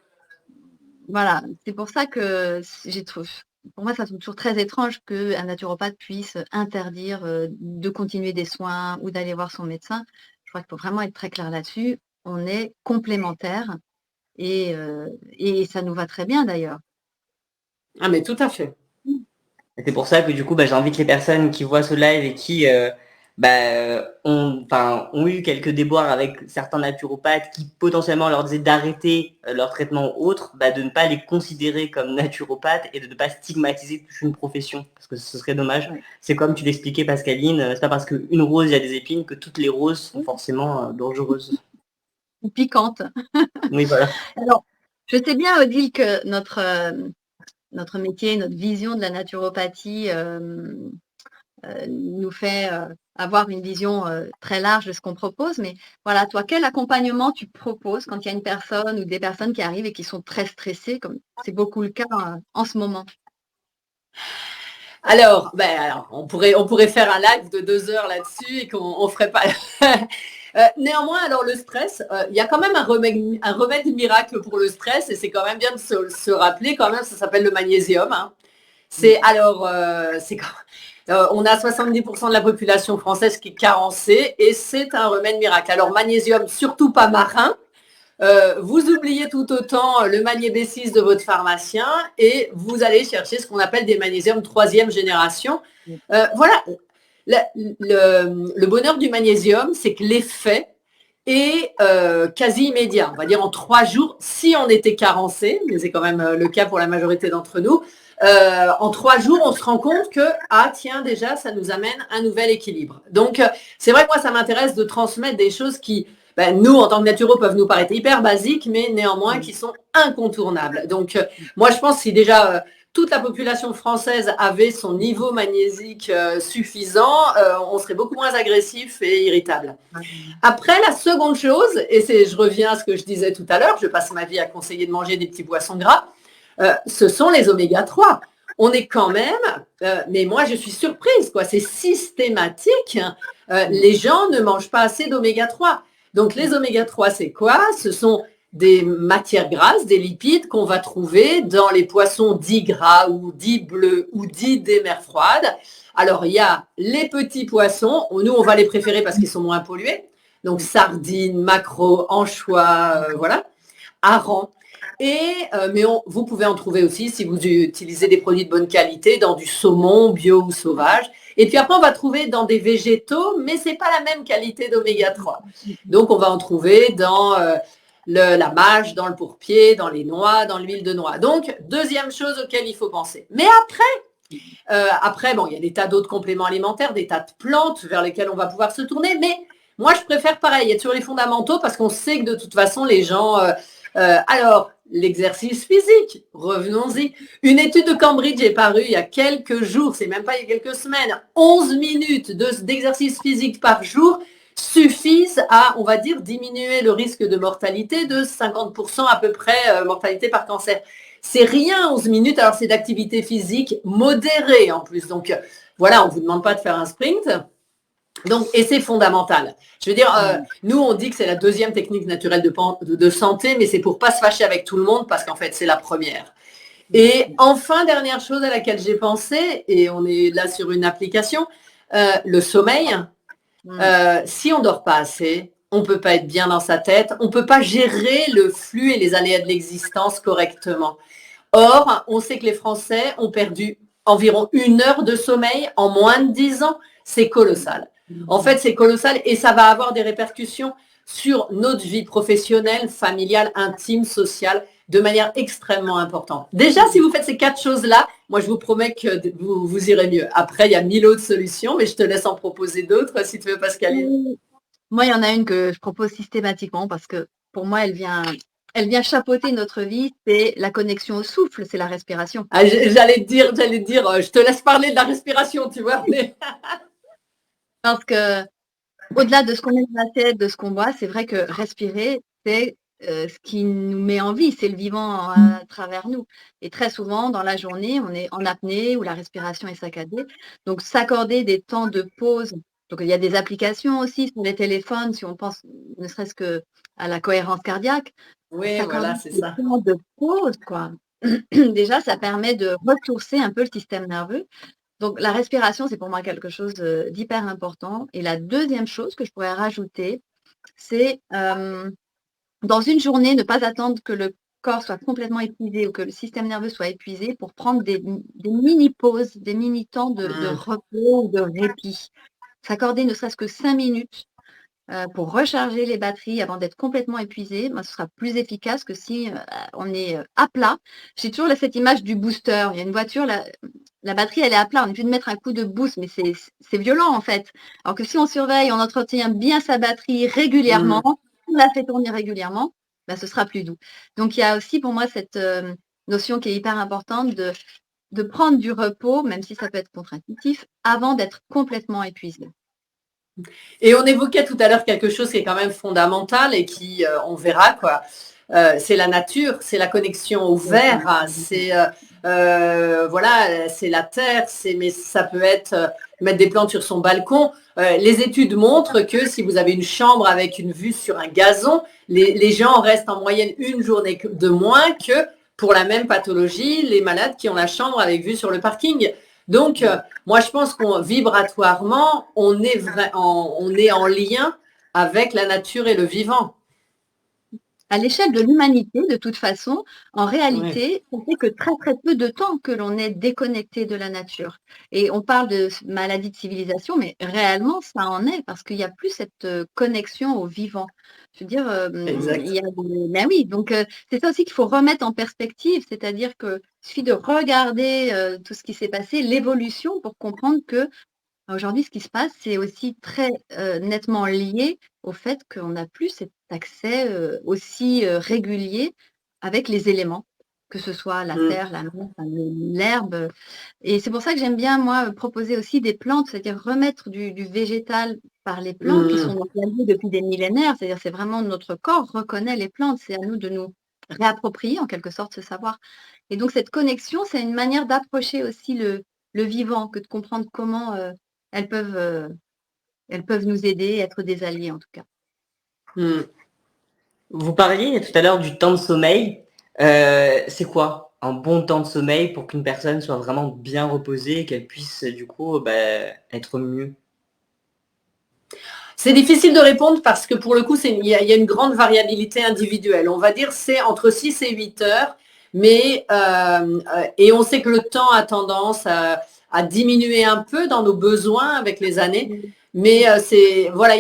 Voilà, c'est pour ça que pour moi, ça semble toujours très étrange qu'un naturopathe puisse interdire de continuer des soins ou d'aller voir son médecin. Je crois qu'il faut vraiment être très clair là-dessus. On est complémentaires et ça nous va très bien d'ailleurs. Ah, mais tout à fait. Et c'est pour ça que du coup, j'invite les personnes qui voient ce live et qui ont eu quelques déboires avec certains naturopathes qui potentiellement leur disaient d'arrêter leur traitement ou autre, de ne pas les considérer comme naturopathes et de ne pas stigmatiser toute une profession, parce que ce serait dommage. Ouais. C'est comme tu l'expliquais, Pascaline, c'est pas parce qu'une rose, il y a des épines que toutes les roses sont forcément dangereuses. Ou piquantes. Oui, voilà. Alors, je sais bien, Odile, que notre métier, notre vision de la naturopathie nous fait avoir une vision très large de ce qu'on propose. Mais voilà, toi, quel accompagnement tu proposes quand il y a une personne ou des personnes qui arrivent et qui sont très stressées, comme c'est beaucoup le cas en ce moment? Alors, on pourrait faire un live de 2 heures là-dessus et qu'on ne ferait pas. Néanmoins, alors le stress, il y a quand même un remède miracle pour le stress et c'est quand même bien de se rappeler quand même, ça s'appelle le magnésium. Hein. On a 70% de la population française qui est carencée et c'est un remède miracle. Alors magnésium, surtout pas marin. Vous oubliez tout autant le magné-B6 de votre pharmacien et vous allez chercher ce qu'on appelle des magnésiums 3e génération. Voilà. Le bonheur du magnésium, c'est que l'effet est quasi immédiat. On va dire en 3 jours, si on était carencé, mais c'est quand même le cas pour la majorité d'entre nous, en 3 jours, on se rend compte que, tiens, déjà, ça nous amène un nouvel équilibre. Donc, c'est vrai que moi, ça m'intéresse de transmettre des choses qui, nous, en tant que naturaux, peuvent nous paraître hyper basiques, mais néanmoins qui sont incontournables. Donc, moi, je pense que si déjà toute la population française avait son niveau magnésique suffisant, on serait beaucoup moins agressif et irritable. Après, la seconde chose, et je reviens à ce que je disais tout à l'heure, je passe ma vie à conseiller de manger des petits poissons gras, ce sont les oméga 3. On est quand même, mais moi je suis surprise, quoi. C'est systématique. Les gens ne mangent pas assez d'oméga 3. Donc les oméga 3, c'est quoi? Ce sont des matières grasses, des lipides qu'on va trouver dans les poissons dits gras ou dits bleus ou dits des mers froides. Alors il y a les petits poissons, nous on va les préférer parce qu'ils sont moins pollués. Donc sardines, maquereaux, anchois, voilà, harengs. Mais vous pouvez en trouver aussi si vous utilisez des produits de bonne qualité dans du saumon bio ou sauvage. Et puis après, on va trouver dans des végétaux, mais ce n'est pas la même qualité d'oméga 3. Donc, on va en trouver dans la mâche, dans le pourpier, dans les noix, dans l'huile de noix. Donc, deuxième chose auquel il faut penser. Mais après, Après, bon, il y a des tas d'autres compléments alimentaires, des tas de plantes vers lesquelles on va pouvoir se tourner, mais moi, je préfère pareil, être sur les fondamentaux parce qu'on sait que de toute façon, les gens... alors, l'exercice physique, revenons-y. Une étude de Cambridge est parue il y a quelques jours, c'est même pas il y a quelques semaines, 11 minutes d'exercice physique par jour suffisent à, on va dire, diminuer le risque de mortalité de 50% à peu près, mortalité par cancer. C'est rien 11 minutes, alors c'est d'activité physique modérée en plus. Donc voilà, on ne vous demande pas de faire un sprint. Donc, et c'est fondamental. Je veux dire, nous, on dit que c'est la deuxième technique naturelle de santé, mais c'est pour pas se fâcher avec tout le monde parce qu'en fait, c'est la première. Et enfin, dernière chose à laquelle j'ai pensé, et on est là sur une application, le sommeil. Si on dort pas assez, on peut pas être bien dans sa tête, on peut pas gérer le flux et les aléas de l'existence correctement. Or, on sait que les Français ont perdu environ 1 heure de sommeil en moins de 10 ans. C'est colossal. En fait, c'est colossal et ça va avoir des répercussions sur notre vie professionnelle, familiale, intime, sociale, de manière extrêmement importante. Déjà, si vous faites ces 4 choses-là, moi, je vous promets que vous irez mieux. Après, il y a 1000 autres solutions, mais je te laisse en proposer d'autres si tu veux, Pascaline. Moi, il y en a une que je propose systématiquement parce que pour moi, elle vient chapeauter notre vie, c'est la connexion au souffle, c'est la respiration. Ah, j'allais dire, je te laisse parler de la respiration, tu vois. Mais... Parce que au-delà de ce qu'on met dans la tête, de ce qu'on boit, c'est vrai que respirer, c'est ce qui nous met en vie, c'est le vivant à travers nous. Et très souvent, dans la journée, on est en apnée ou la respiration est saccadée. Donc, s'accorder des temps de pause. Donc, il y a des applications aussi sur les téléphones, si on pense ne serait-ce que à la cohérence cardiaque. Oui, voilà, c'est ça. Des temps de pause, quoi. Déjà, ça permet de ressourcer un peu le système nerveux. Donc, la respiration, c'est pour moi quelque chose d'hyper important. Et la deuxième chose que je pourrais rajouter, c'est dans une journée, ne pas attendre que le corps soit complètement épuisé ou que le système nerveux soit épuisé pour prendre des mini-pauses, des mini-temps de repos ou de répit. S'accorder ne serait-ce que 5 minutes pour recharger les batteries avant d'être complètement épuisé, ce sera plus efficace que si on est à plat. J'ai toujours cette image du booster. Il y a une voiture, la batterie, elle est à plat. On est obligé de mettre un coup de boost, mais c'est violent en fait. Alors que si on surveille, on entretient bien sa batterie régulièrement, on la fait tourner régulièrement, ce sera plus doux. Donc il y a aussi pour moi cette notion qui est hyper importante de prendre du repos, même si ça peut être contre-intuitif, avant d'être complètement épuisé. Et on évoquait tout à l'heure quelque chose qui est quand même fondamental et qui, on verra quoi, c'est la nature, c'est la connexion au vert, c'est voilà, c'est la terre, mais ça peut être mettre des plantes sur son balcon. Les études montrent que si vous avez une chambre avec une vue sur un gazon, les gens restent en moyenne une journée de moins que pour la même pathologie, les malades qui ont la chambre avec vue sur le parking. Donc, moi, je pense qu'on vibratoirement, on est en lien avec la nature et le vivant. À l'échelle de l'humanité, de toute façon, en réalité, ça fait que très très peu de temps que l'on est déconnecté de la nature. Et on parle de maladie de civilisation, mais réellement, ça en est, parce qu'il n'y a plus cette connexion au vivant. Je veux dire, il y a ben oui, donc c'est ça aussi qu'il faut remettre en perspective, c'est-à-dire qu'il suffit de regarder tout ce qui s'est passé, l'évolution, pour comprendre que aujourd'hui, ce qui se passe, c'est aussi très nettement lié au fait qu'on n'a plus cet accès aussi régulier avec les éléments, que ce soit la terre, la mer, l'herbe. Et c'est pour ça que j'aime bien, moi, proposer aussi des plantes, c'est-à-dire remettre du végétal par les plantes qui sont dans la vie depuis des millénaires. C'est-à-dire c'est vraiment notre corps reconnaît les plantes. C'est à nous de nous réapproprier en quelque sorte ce savoir. Et donc cette connexion, c'est une manière d'approcher aussi le vivant, que de comprendre comment elles peuvent nous aider, être des alliés en tout cas. Vous parliez tout à l'heure du temps de sommeil. C'est quoi un bon temps de sommeil pour qu'une personne soit vraiment bien reposée et qu'elle puisse du coup être mieux? C'est difficile de répondre parce que pour le coup, il y a une grande variabilité individuelle. On va dire c'est entre 6 et 8 heures, mais et on sait que le temps a tendance à diminuer un peu dans nos besoins avec les années. Mais c'est voilà,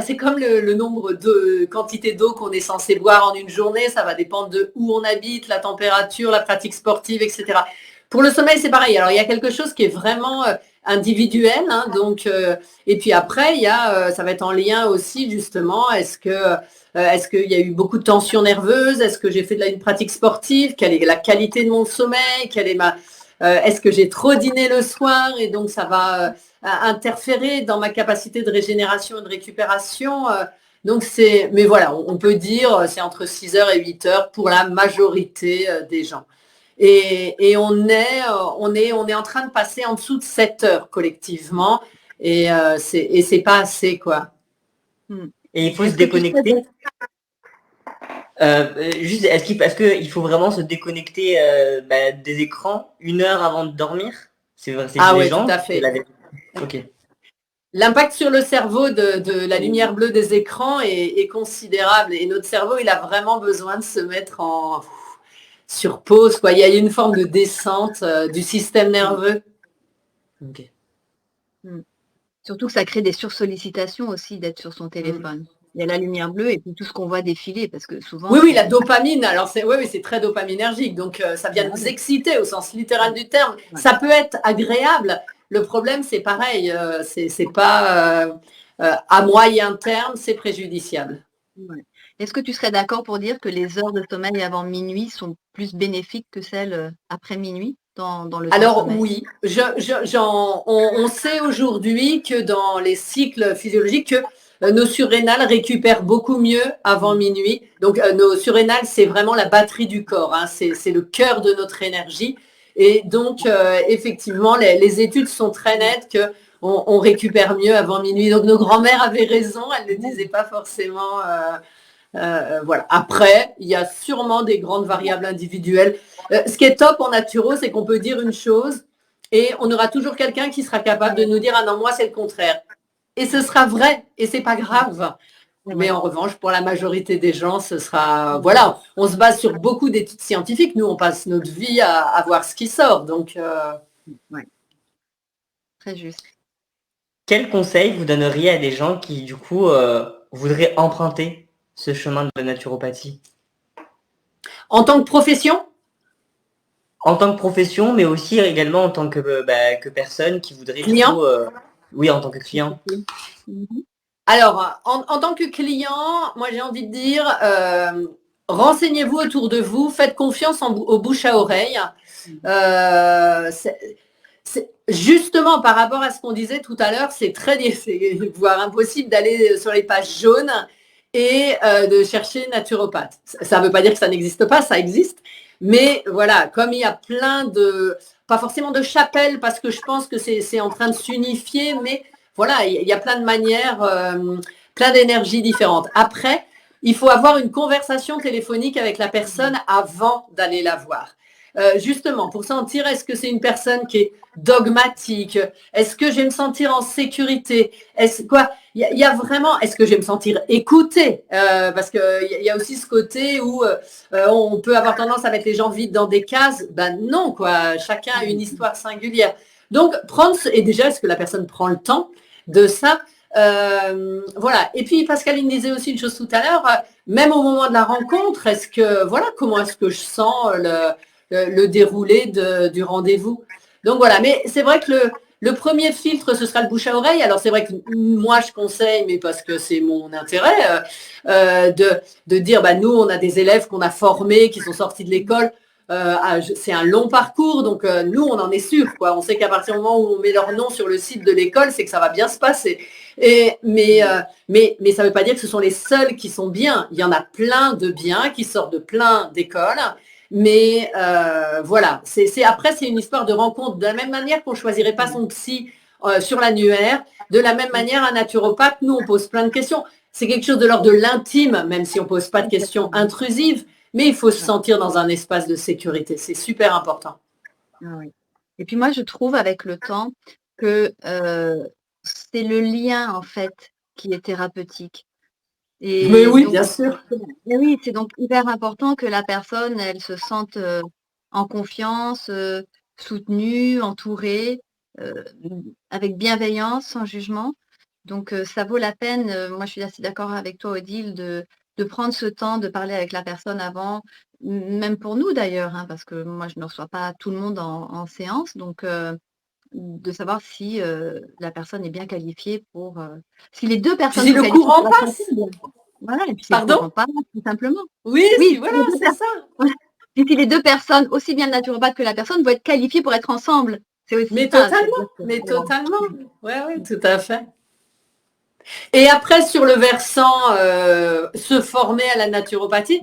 c'est comme le nombre de quantité d'eau qu'on est censé boire en une journée. Ça va dépendre de où on habite, la température, la pratique sportive, etc. Pour le sommeil, c'est pareil. Alors, il y a quelque chose qui est vraiment individuel. Hein, donc, et puis après, il y a, ça va être en lien aussi, justement, est-ce qu'il y a eu beaucoup de tensions nerveuses? Est-ce que j'ai fait une pratique sportive? Quelle est la qualité de mon sommeil? Est-ce que j'ai trop dîné le soir? Et donc, ça va interférer dans ma capacité de régénération et de récupération. Donc, mais voilà, on peut dire c'est entre 6 heures et 8 heures pour la majorité des gens. Et on est en train de passer en dessous de 7 heures collectivement. Et c'est pas assez, quoi. Et il faut se déconnecter. Juste, est-ce qu'il faut vraiment se déconnecter des écrans 1 heure avant de dormir? C'est oui, tout à fait. Ok. L'impact sur le cerveau de la lumière bleue des écrans est considérable. Et notre cerveau, il a vraiment besoin de se mettre sur pause, quoi. Il y a une forme de descente du système nerveux. Okay. Surtout que ça crée des sursollicitations aussi d'être sur son téléphone. Il y a la lumière bleue et puis tout ce qu'on voit défiler, parce que souvent... Oui, la dopamine, alors c'est très dopaminergique, donc ça vient nous exciter au sens littéral du terme. Ouais. Ça peut être agréable. Le problème, c'est pareil, c'est pas à moyen terme, c'est préjudiciable. Ouais. Est-ce que tu serais d'accord pour dire que les heures de sommeil avant minuit sont plus bénéfiques que celles après minuit dans le Alors sommeil? Oui, on sait aujourd'hui que dans les cycles physiologiques, que nos surrénales récupèrent beaucoup mieux avant minuit. Donc nos surrénales, c'est vraiment la batterie du corps, hein, c'est le cœur de notre énergie. Et donc effectivement, les études sont très nettes que on récupère mieux avant minuit. Donc nos grands-mères avaient raison, elles ne disaient pas forcément... voilà. Après, il y a sûrement des grandes variables individuelles. Ce qui est top en naturo, c'est qu'on peut dire une chose et on aura toujours quelqu'un qui sera capable de nous dire « Ah non, moi, c'est le contraire ». Et ce sera vrai et c'est pas grave. Mais en revanche, pour la majorité des gens, ce sera... Voilà, on se base sur beaucoup d'études scientifiques. Nous, on passe notre vie à voir ce qui sort. Donc, ouais. Très juste. Quel conseil vous donneriez à des gens qui, du coup, voudraient emprunter ce chemin de la naturopathie? En tant que profession? En tant que profession, mais aussi également en tant que personne qui voudrait... Client? Du coup, oui, en tant que client. Alors, en tant que client, moi j'ai envie de dire, renseignez-vous autour de vous, faites confiance au bouche à oreille. Justement, par rapport à ce qu'on disait tout à l'heure, c'est voire impossible d'aller sur les pages jaunes et de chercher naturopathe. Ça ne veut pas dire que ça n'existe pas, ça existe. Mais voilà, comme il y a plein pas forcément de chapelles, parce que je pense que c'est en train de s'unifier, mais voilà, il y a plein de manières, plein d'énergies différentes. Après, il faut avoir une conversation téléphonique avec la personne avant d'aller la voir. Justement, pour sentir est-ce que c'est une personne qui est dogmatique, est-ce que je vais me sentir en sécurité, il y a vraiment, est-ce que je vais me sentir écoutée, parce qu'il y a aussi ce côté où on peut avoir tendance à mettre les gens vite dans des cases. Ben non, quoi, chacun a une histoire singulière. Donc, et déjà, est-ce que la personne prend le temps de ça? Voilà. Et puis Pascaline disait aussi une chose tout à l'heure, même au moment de la rencontre, comment est-ce que je sens le déroulé du rendez-vous? Donc voilà, mais c'est vrai que le premier filtre, ce sera le bouche à oreille. Alors c'est vrai que moi je conseille, mais parce que c'est mon intérêt, de dire, nous on a des élèves qu'on a formés, qui sont sortis de l'école. C'est un long parcours, donc nous on en est sûr, quoi. On sait qu'à partir du moment où on met leur nom sur le site de l'école, c'est que ça va bien se passer. Mais ça ne veut pas dire que ce sont les seuls qui sont bien. Il y en a plein de biens qui sortent de plein d'écoles. Mais voilà, après c'est une histoire de rencontre. De la même manière qu'on ne choisirait pas son psy sur l'annuaire, de la même manière un naturopathe, nous on pose plein de questions. C'est quelque chose de l'ordre de l'intime, même si on ne pose pas de questions intrusives. Mais il faut se sentir dans un espace de sécurité. C'est super important. Oui. Et puis moi, je trouve avec le temps que c'est le lien, en fait, qui est thérapeutique. Mais oui, donc, bien sûr. Oui, c'est donc hyper important que la personne, elle se sente en confiance, soutenue, entourée, avec bienveillance, sans jugement. Donc, ça vaut la peine, moi je suis assez d'accord avec toi, Odile, de prendre ce temps de parler avec la personne avant, même pour nous d'ailleurs, hein, parce que moi je ne reçois pas tout le monde en séance, donc de savoir si la personne est bien qualifiée pour... si les deux Puis personnes si sont le qualifiées courant pour être passe. ensemble, voilà, et puis si le Pardon? courant passe, tout simplement. Oui, Oui, voilà, c'est ça. et si les deux personnes, aussi bien le naturopathe que la personne, vont être qualifiées pour être ensemble. C'est aussi Mais ça. totalement, mais totalement. Ouais, tout à fait. Et après, sur le versant se former à la naturopathie,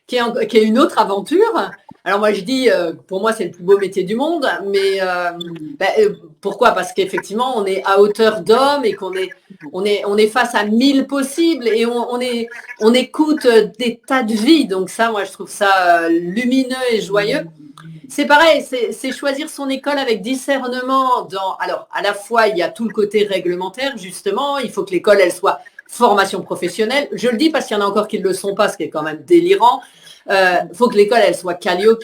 qui est une autre aventure. Alors moi, je dis, pour moi, c'est le plus beau métier du monde, mais pourquoi? Parce qu'effectivement, on est à hauteur d'homme et on est face à 1000 possibles et on écoute des tas de vies. Donc ça, moi, je trouve ça lumineux et joyeux. C'est pareil, c'est choisir son école avec discernement. Alors, à la fois, il y a tout le côté réglementaire, justement. Il faut que l'école, elle soit formation professionnelle. Je le dis parce qu'il y en a encore qui ne le sont pas, ce qui est quand même délirant. Il faut que l'école, elle soit Calliope.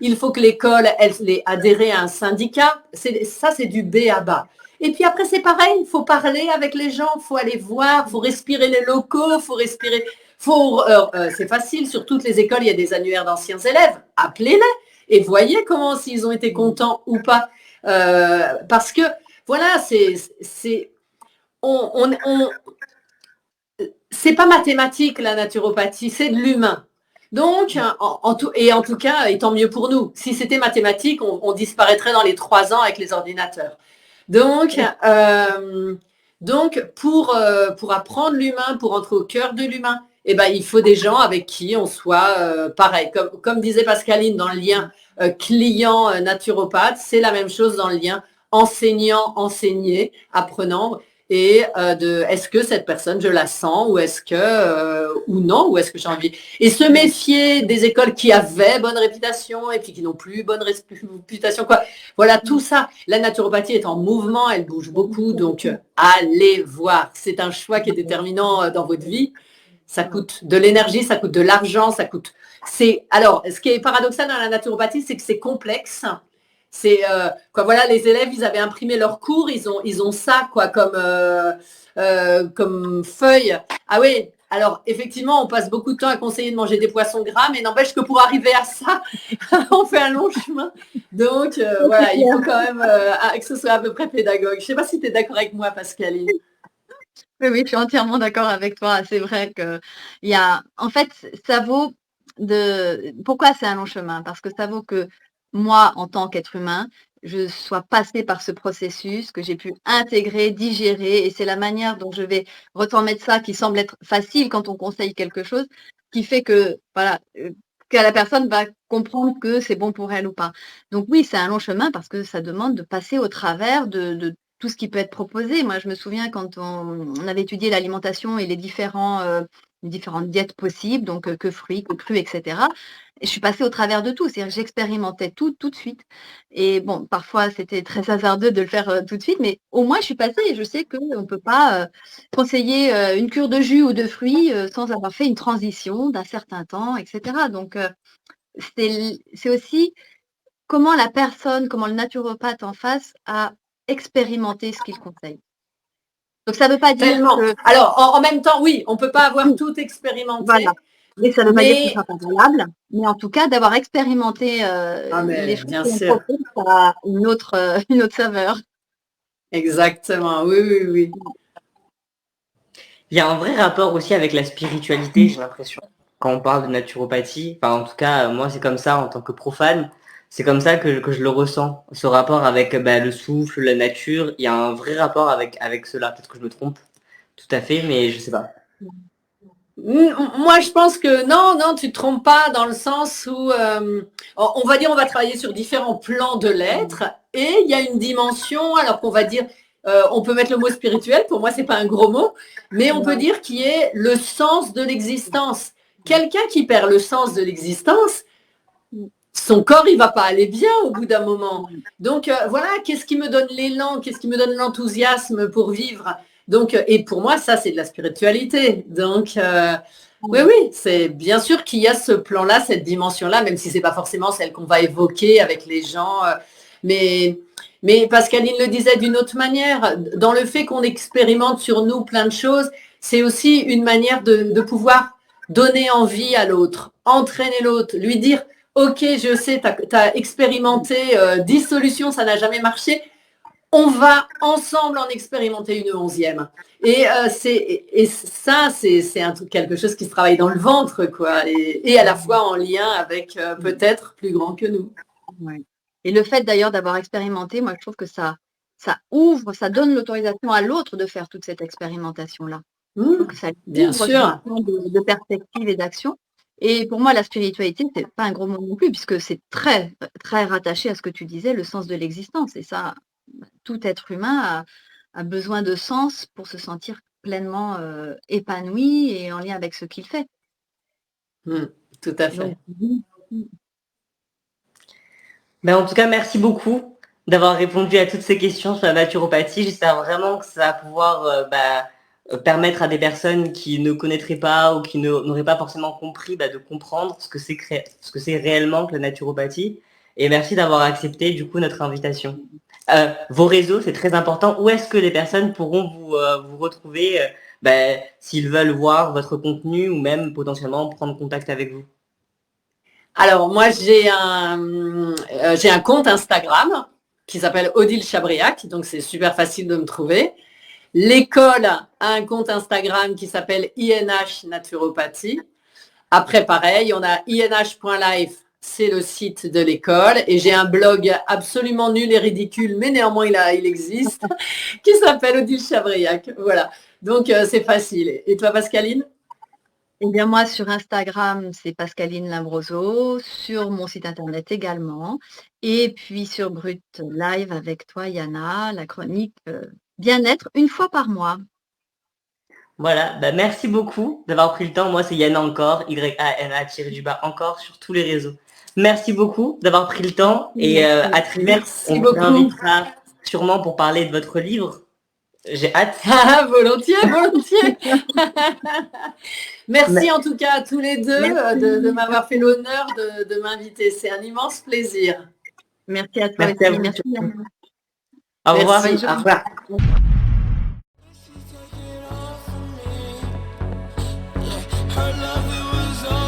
Il faut que l'école, elle ait adhéré à un syndicat. Ça, c'est du B à bas. Et puis après, c'est pareil, il faut parler avec les gens, il faut aller voir, il faut respirer les locaux, il faut respirer. C'est facile, sur toutes les écoles, il y a des annuaires d'anciens élèves. Appelez-les et voyez comment s'ils ont été contents ou pas. Parce que, voilà, c'est pas mathématique la naturopathie, c'est de l'humain. Donc, en tout cas, et tant mieux pour nous. Si c'était mathématique, on disparaîtrait dans les 3 ans avec les ordinateurs. Donc pour apprendre l'humain, pour entrer au cœur de l'humain, eh ben, il faut des gens avec qui on soit pareil. Comme disait Pascaline dans le lien client naturopathe, c'est la même chose dans le lien enseignant, enseigné, apprenant. Et est-ce que cette personne, je la sens, ou est-ce que, ou non, ou est-ce que j'ai envie. Et se méfier des écoles qui avaient bonne réputation et puis qui n'ont plus bonne réputation, quoi. Voilà, tout ça. La naturopathie est en mouvement, elle bouge beaucoup, donc allez voir. C'est un choix qui est déterminant dans votre vie. Ça coûte de l'énergie, ça coûte de l'argent, ça coûte. Alors, ce qui est paradoxal dans la naturopathie, c'est que c'est complexe. C'est voilà, les élèves, ils avaient imprimé leurs cours, ils ont ça quoi comme feuille. Ah oui, alors effectivement, on passe beaucoup de temps à conseiller de manger des poissons gras, mais n'empêche que pour arriver à ça, on fait un long chemin. Donc voilà, il faut quand même que ce soit à peu près pédagogue. Je ne sais pas si tu es d'accord avec moi, Pascaline. Oui, je suis entièrement d'accord avec toi. C'est vrai que en fait, ça vaut pourquoi c'est un long chemin? Parce que ça vaut que moi, en tant qu'être humain, je sois passée par ce processus, que j'ai pu intégrer, digérer, et c'est la manière dont je vais retransmettre ça qui semble être facile quand on conseille quelque chose, qui fait que, voilà, que la personne va comprendre que c'est bon pour elle ou pas. Donc oui, c'est un long chemin parce que ça demande de passer au travers de tout ce qui peut être proposé. Moi, je me souviens quand on avait étudié l'alimentation et les différentes diètes possibles, donc que fruits, que crus, etc. Et je suis passée au travers de tout, c'est-à-dire que j'expérimentais tout de suite. Et bon, parfois, c'était très hasardeux de le faire tout de suite, mais au moins, je suis passée et je sais qu'on ne peut pas conseiller une cure de jus ou de fruits sans avoir fait une transition d'un certain temps, etc. Donc, c'est aussi comment le naturopathe en face a expérimenter ce qu'il conseille. Donc ça ne veut pas dire Tellement. que... Alors, en même temps, oui, on ne peut pas avoir tout expérimenté. Voilà. Et ça ne veut pas dire que ce ne sera pas valable, mais en tout cas, d'avoir expérimenté les choses bien qu'on sûr. propose, ça a une autre saveur. Exactement, oui. Il y a un vrai rapport aussi avec la spiritualité, j'ai l'impression, quand on parle de naturopathie. Enfin, en tout cas, moi, c'est comme ça en tant que profane. C'est comme ça que je le ressens. Ce rapport avec le souffle, la nature, il y a un vrai rapport avec cela. Peut-être que je me trompe tout à fait, mais je sais pas. Moi, je pense que non, tu ne te trompes pas dans le sens où, on va dire, on va travailler sur différents plans de l'être et il y a une dimension, alors qu'on va dire, on peut mettre le mot spirituel, pour moi, c'est pas un gros mot, mais on peut dire qui est le sens de l'existence. Quelqu'un qui perd le sens de l'existence, son corps, il va pas aller bien au bout d'un moment. Donc, voilà, qu'est-ce qui me donne l'élan, qu'est-ce qui me donne l'enthousiasme pour vivre? Donc, et pour moi, ça, c'est de la spiritualité. Donc, oui, c'est bien sûr qu'il y a ce plan-là, cette dimension-là, même si c'est pas forcément celle qu'on va évoquer avec les gens. Mais Pascaline le disait d'une autre manière, dans le fait qu'on expérimente sur nous plein de choses, c'est aussi une manière de pouvoir donner envie à l'autre, entraîner l'autre, lui dire « Ok, je sais, tu as expérimenté 10 solutions, ça n'a jamais marché. On va ensemble en expérimenter une 11e. » Et ça, c'est quelque chose qui se travaille dans le ventre, quoi, et à la fois en lien avec peut-être plus grand que nous. Ouais. Et le fait d'ailleurs d'avoir expérimenté, moi je trouve que ça ouvre, ça donne l'autorisation à l'autre de faire toute cette expérimentation-là. Donc ça bien ouvre sûr. de perspectives et d'actions. Et pour moi, la spiritualité, c'est pas un gros mot non plus, puisque c'est très, très rattaché à ce que tu disais, le sens de l'existence. Et ça, tout être humain a besoin de sens pour se sentir pleinement épanoui et en lien avec ce qu'il fait. Tout à fait. Donc, En tout cas, merci beaucoup d'avoir répondu à toutes ces questions sur la naturopathie. J'espère vraiment que ça va pouvoir permettre à des personnes qui ne connaîtraient pas ou qui n'auraient pas forcément compris de comprendre ce que c'est réellement que la naturopathie. Et merci d'avoir accepté du coup notre invitation. Vos réseaux, c'est très important. Où est-ce que les personnes pourront vous retrouver s'ils veulent voir votre contenu ou même potentiellement prendre contact avec vous? Alors, moi, j'ai un compte Instagram qui s'appelle Odile Chabriac, donc c'est super facile de me trouver. L'école a un compte Instagram qui s'appelle INH Naturopathie. Après, pareil, on a inh.life, c'est le site de l'école. Et j'ai un blog absolument nul et ridicule, mais néanmoins, il existe, qui s'appelle Odile Chabriac. Voilà, donc c'est facile. Et toi, Pascaline? Eh bien, moi, sur Instagram, c'est Pascaline Lambroso, sur mon site internet également, et puis sur Brut Live avec toi, Yana, la chronique bien-être une fois par mois. Voilà, merci beaucoup d'avoir pris le temps. Moi, c'est Yana encore, YANA_ encore sur tous les réseaux. Merci beaucoup d'avoir pris le temps et à très vite. Merci beaucoup. On vous invitera sûrement pour parler de votre livre. J'ai hâte. Volontiers. Merci en tout cas à tous les deux de m'avoir fait l'honneur de m'inviter. C'est un immense plaisir. Merci à toi Merci à vous. Merci. Au revoir. Merci. Au revoir. Her love, it was all